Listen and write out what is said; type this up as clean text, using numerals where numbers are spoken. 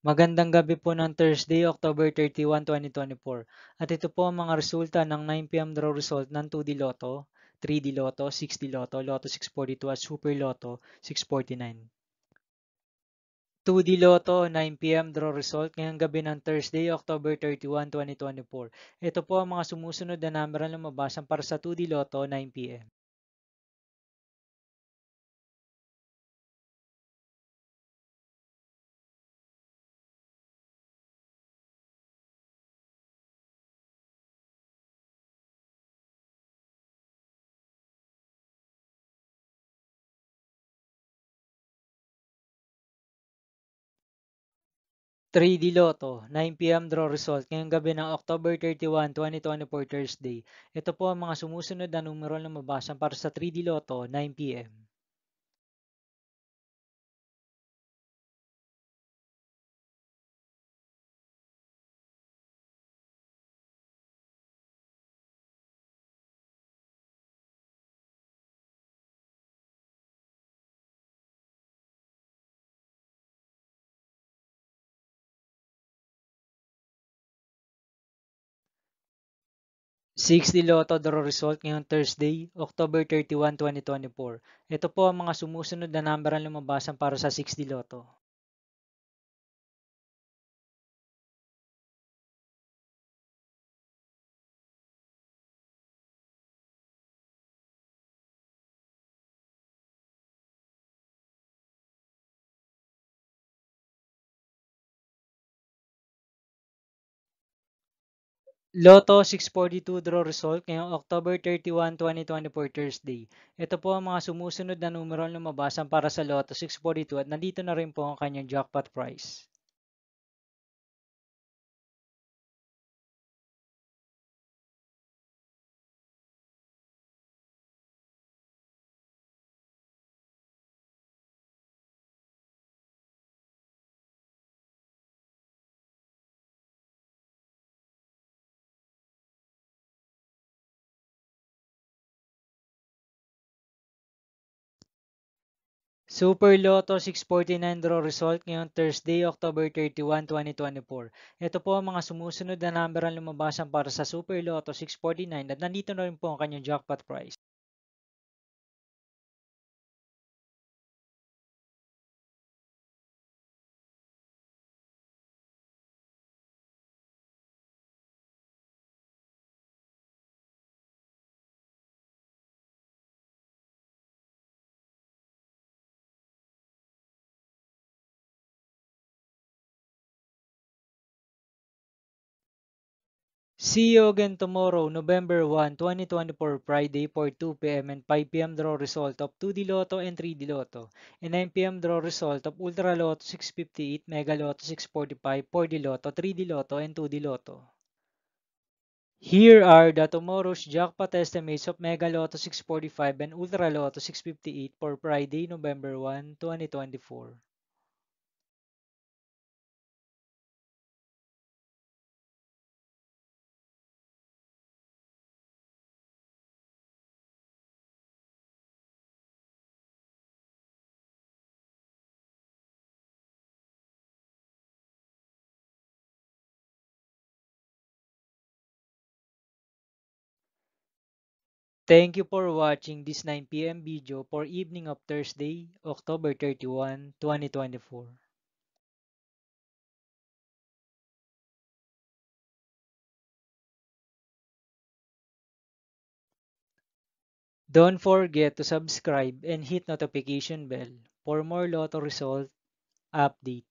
Magandang gabi po ng Thursday, October 31, 2024. At ito po ang mga resulta ng 9 p.m. draw result ng 2D Lotto, 3D Lotto, 6D Lotto, Lotto 642 at Super Lotto 649. 2D Lotto, 9 p.m. draw result ngayong gabi ng Thursday, October 31, 2024. Ito po ang mga sumusunod na number na lumabasan para sa 2D Lotto, 9 p.m. 3D Lotto, 9 p.m. draw result ngayong gabi ng October 31, 2024 Thursday. Ito po ang mga sumusunod na numero na lumabasan para sa 3D Lotto, 9 p.m. 6D Lotto draw result ngayong Thursday, October 31, 2024. Ito po ang mga sumusunod na number na lumabasan para sa 6D Lotto. Lotto 642 draw result ngayong October 31, 2024 Thursday. Ito po ang mga sumusunod na numero na lumabasan para sa Lotto 642 at nandito na rin po ang kanyang jackpot price. Super Lotto 649 draw result ngayong Thursday, October 31, 2024. Ito po ang mga sumusunod na number ang lumabasan para sa Super Lotto 649 at nandito na rin po ang kanyang jackpot price. See you again tomorrow, November 1, 2024, Friday for 2 p.m. and 5 p.m. draw result of 2D Lotto and 3D Lotto, and 9 p.m. draw result of Ultra Lotto 658, Mega Lotto 645, 4D Lotto, 3D Lotto, and 2D Lotto. Here are the tomorrow's jackpot estimates of Mega Lotto 645 and Ultra Lotto 658 for Friday, November 1, 2024. Thank you for watching this 9 p.m. video for evening of Thursday, October 31, 2024. Don't forget to subscribe and hit notification bell for more Lotto result update.